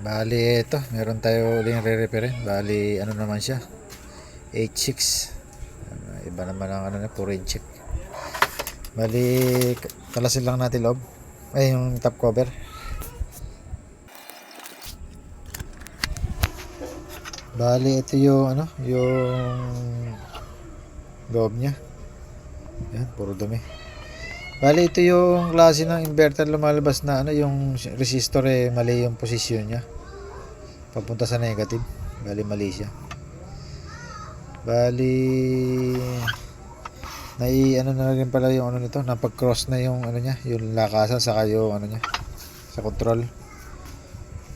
Bali ito, meron tayo uling re-referin. Bali ano naman siya, 86. Iba naman ang ano na, puro check. Bali kalasin lang natin loob. Ay, yung top cover. Bali ito yung ano, yung loob niya. Yan, puro dumi. Bali ito yung klase ng inverter lumalabas na ano, yung resistor mali yung posisyon niya. Papunta sa negative. Bali mali siya. Bali ano na rin pala yung ano nito, napag-cross na yung ano niya, yung lakasan saka yung ano niya sa control.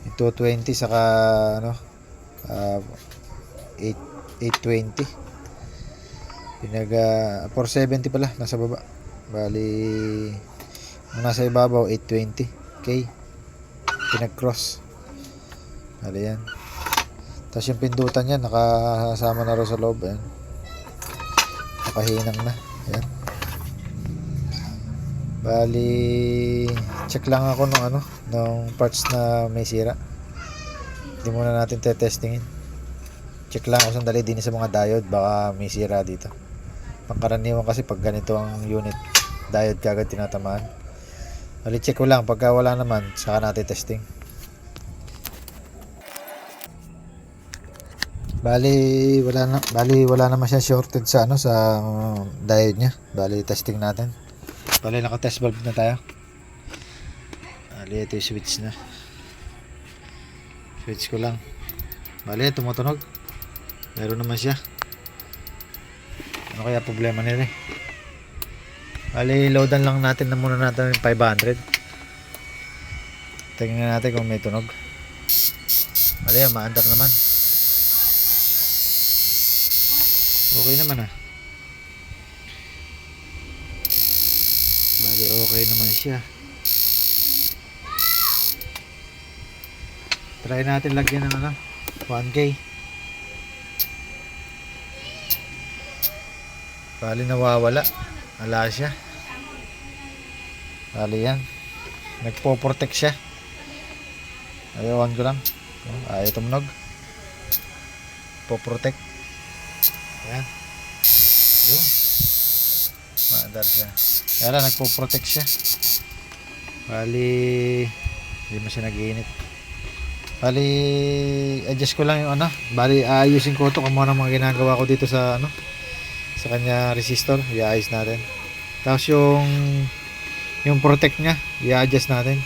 Yung 220 saka ano 820. Pinaga 470 pala nasa baba. Bali ang nasa ibabaw 820k. Pinag-cross. Bali yan. Tapos yung pindutan niya nakasama na rin sa loob. Ayan. Nakahinang na. Ayan. Bali check lang ako nung ano, nung parts na may sira. Hindi muna natin testingin. Check lang ako sandali din sa mga diode, baka may sira dito. Pangkaraniwan kasi pag ganito ang unit, diode kagad tinatamaan. Bali check ko lang, pagka wala naman saka natin testing. Bali wala naman siya shorted sa ano, sa diode niya. Bali testing natin. Bali naka-test valve na tayo. Bali ito yung switch na. Switch ko lang. Bali tumutunog. Meron naman siya. Ano kaya problema nila? Bali loadan lang natin na muna natin yung 500. Tingnan natin kung may tunog. Bali maandar naman. Okay naman ah. Bali okay naman siya. Try natin lagyan ng ano, 1K. Bali nawawala. Wala siya. Bali yan. Nagpo-protect siya. Ayawan ko lang. Ayaw tumunog. Po-protect. Ayan. Yun. Maandar siya. Kaya lang nagpo-protect siya. Bali hindi mo siya nag-iinit. Bali adjust ko lang yung ano. Bali ayusin ko ito kung ano mga ginagawa ko dito sa ano, sa kanya resistor. I-ayos natin. Tapos yung protect nya i-adjust natin.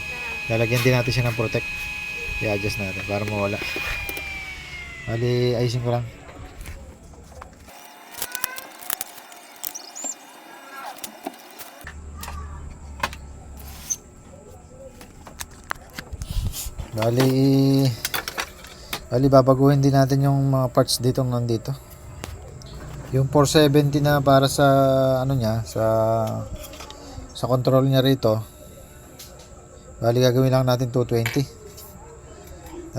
Lalagyan din natin siya ng protect. I-adjust natin para mawala. Bali ayusin ko lang. Bali babaguhin din natin yung mga parts dito nandito. Yung 470 na para sa ano niya, sa control niya rito. Bali gagawin lang natin 220.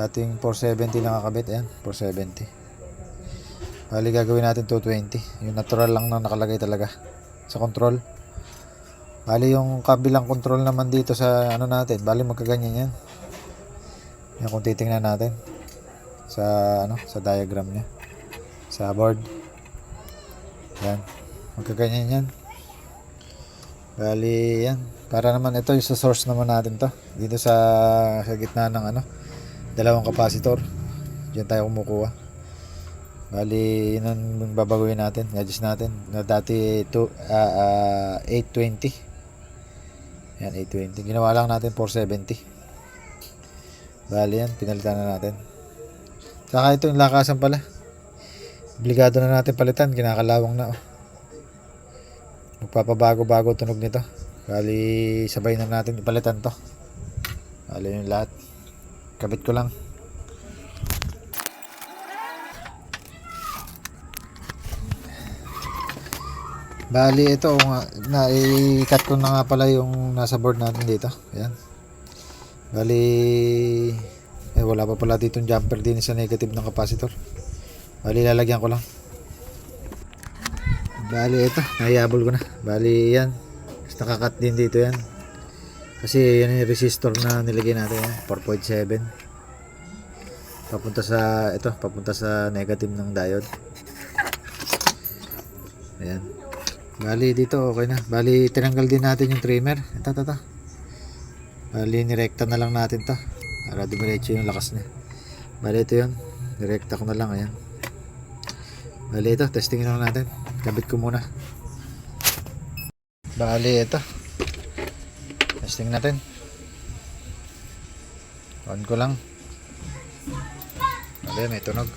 Dating 470 lang kakabit, ayan, 470. Bali gagawin natin 220. Yung natural lang na nakalagay talaga sa control. Bali yung kabilang control naman dito sa ano natin, bali magkaganyan yan. Yan kung titingnan natin sa ano, sa diagram niya sa board. Yan. Magkaganyan yan. Bali yan. Para naman ito yung sa source naman natin to. Dito sa gitna ng ano, dalawang capacitor. Diyan tayo kumukuha. Bali yun ang babaguhin natin. I-adjust natin. Na dati 820. Yan 820. Ginawa lang natin 470. Bali yan, pinalitan na natin. Saka ito yung lakasan pala. Obligado na natin palitan, kinakalawang na. Magpapabago-bago tunog nito. Bali sabay na natin ipalitan to. Bali yung lahat. Kabit ko lang. Bali ito na i-cut ko na nga pala yung nasa board natin dito. Ayan. Bali wala pa pala ditong jumper din sa negative ng capacitor. Bali lalagyan ko lang. Bali ito, naiabol ko na. Bali yan, nakakat din dito yan. Kasi yan yung resistor na nilagay natin yan, 4.7. papunta sa negative ng diode. Ayan. Bali dito okay na. Bali tinanggal din natin yung trimmer. Ito. Bali nirekta na lang natin to para dumiretso yung lakas niya. Bali ito yun. Direkta ko na lang. Ayan. Bali ito. Testing lang natin. Kabit ko muna. Bali ito. Testing natin. On ko lang. Bali may tunog.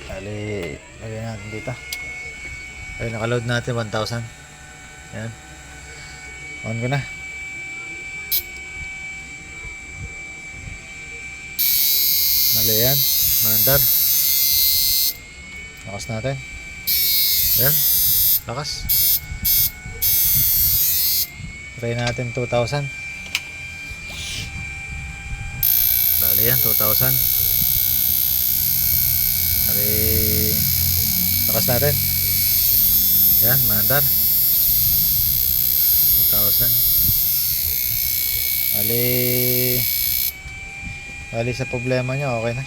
Bali lagyan natin dito. Ay nakaload natin 1,000. Ayan. On ko na. Bali yan. Mandar. Lakas natin. Ayan. Lakas. Try natin 2,000. Bali yan 2,000. Bali lakas natin. Yan, mandar 2,000. Bali sa problema nyo okay na.